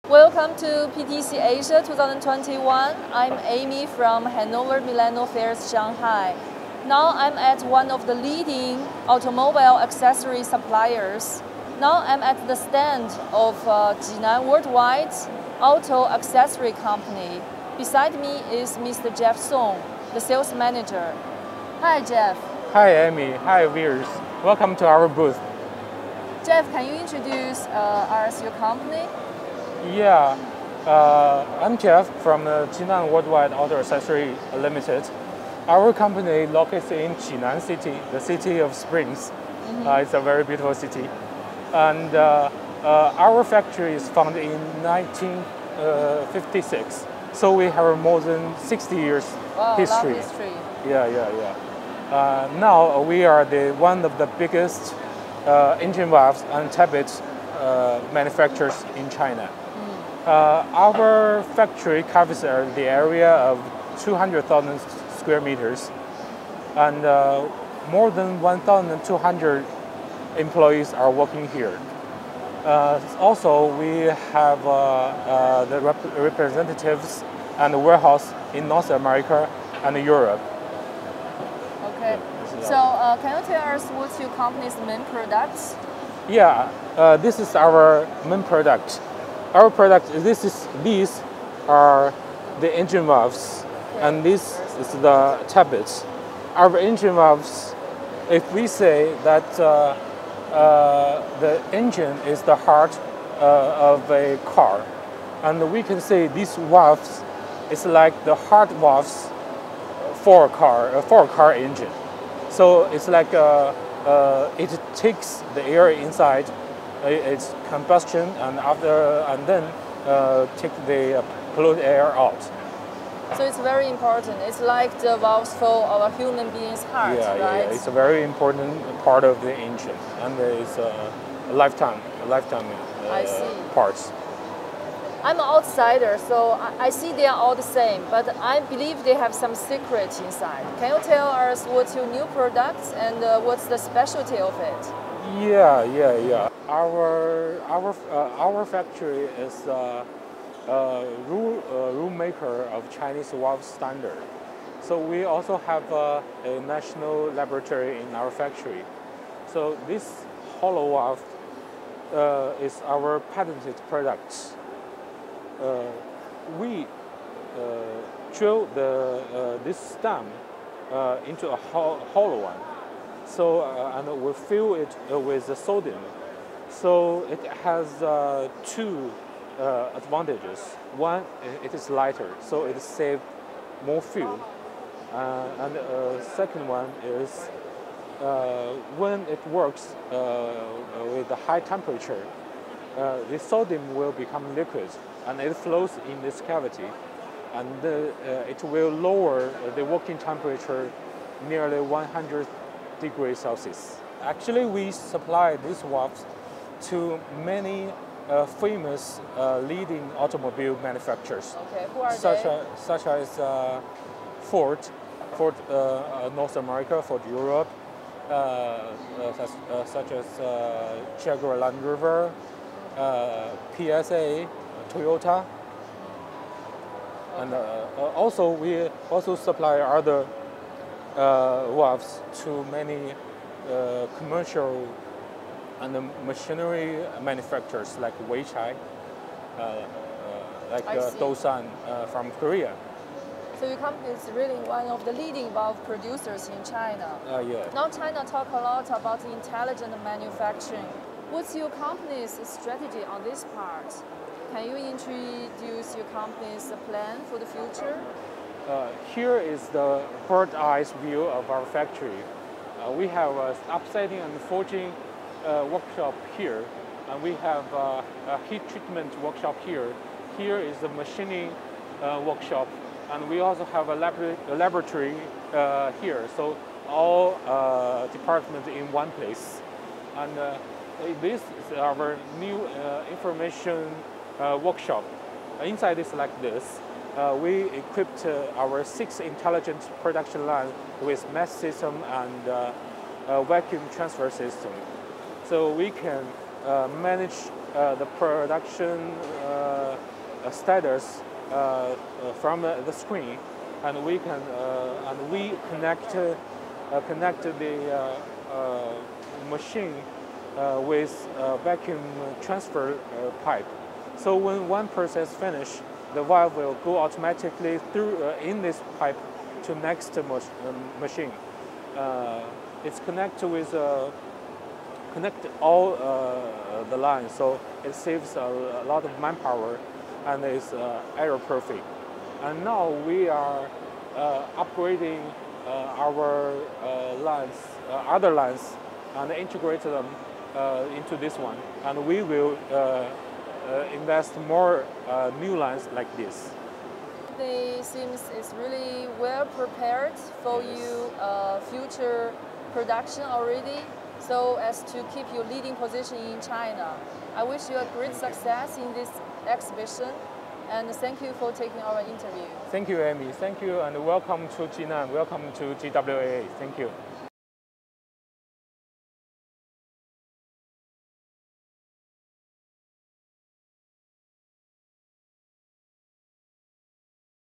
Welcome to PTC Asia 2021. I'm Amy from Hanover Milano Fairs, Shanghai. Now I'm at one of the leading automobile accessory suppliers. Now I'm at the stand of Jinan Worldwide Auto-Accessory Company. Beside me is Mr. Jeff Song, the sales manager. Hi, Jeff. Hi, Amy. Hi, viewers. Welcome to our booth. Jeff, can you introduce us your company? Yeah, I'm Jeff from Jinan Worldwide Auto-Accessory Limited. Our company located in Jinan City, the city of springs. It's a very beautiful city. And our factory is founded in 1956. So we have more than 60 years history. Long history. Yeah. Now we are one of the biggest engine valves and tablets manufacturers in China. Our factory covers the area of 200,000 square meters, and more than 1,200 employees are working here. Also, we have the representatives and the warehouse in North America and Europe. Okay. So, can you tell us what's your company's main products? Yeah, this is our main product. Our product, these are the engine valves, and this is the tablets. Our engine valves, if we say that the engine is the heart of a car, and we can say these valves is like the heart valves for a car engine. So it's like it takes the air inside its combustion, and then take the polluted air out. So it's very important. It's like the valves for our human being's heart, right? Yeah. It's a very important part of the engine, and it's a lifetime parts. I'm an outsider, so I see they are all the same, but I believe they have some secret inside. Can you tell us what's your new products and what's the specialty of it? Yeah. Our factory is a rule maker of Chinese valve standard. So we also have a national laboratory in our factory. So this hollow valve is our patented product. We drill this stem into a hollow one. So and we fill it with sodium. So it has two advantages. One, it is lighter, so it saves more fuel. And the second one is when it works with a high temperature, the sodium will become liquid and it flows in this cavity, and it will lower the working temperature nearly 100 degrees Celsius. Actually, we supply these valves to many famous leading automobile manufacturers. Okay, who are such as Ford North America, Ford Europe, such as Jaguar Land Rover, PSA, Toyota, and also we also supply other valves to many commercial and machinery manufacturers like Weichai, like Dosan from Korea. So your company is really one of the leading valve producers in China. Yeah. Now China talk a lot about intelligent manufacturing. What's your company's strategy on this part? Can you introduce your company's plan for the future? Here is the bird's eye view of our factory. We have a upsetting and forging workshop here, and we have a heat treatment workshop here. Here is the machining workshop, and we also have a laboratory here. So all departments in one place. And this is our new information workshap. Inside is like this. We equipped our 6 intelligent production lines with mesh system and vacuum transfer system. So we can manage the production status from the screen, and we can connect the machine with vacuum transfer pipe. So when one process finishes, the valve will go automatically through in this pipe to next machine. It's connected with all the lines, so it saves a lot of manpower and is error-proof. And now we are upgrading our lines, other lines, and integrate them into this one. And we will invest more new lines like this. The seems is really well prepared for you future production already, so as to keep your leading position in China. I wish you a great success in this exhibition, and thank you for taking our interview. Thank you, Amy. Thank you, and welcome to Jinan. Welcome to JWAA. Thank you.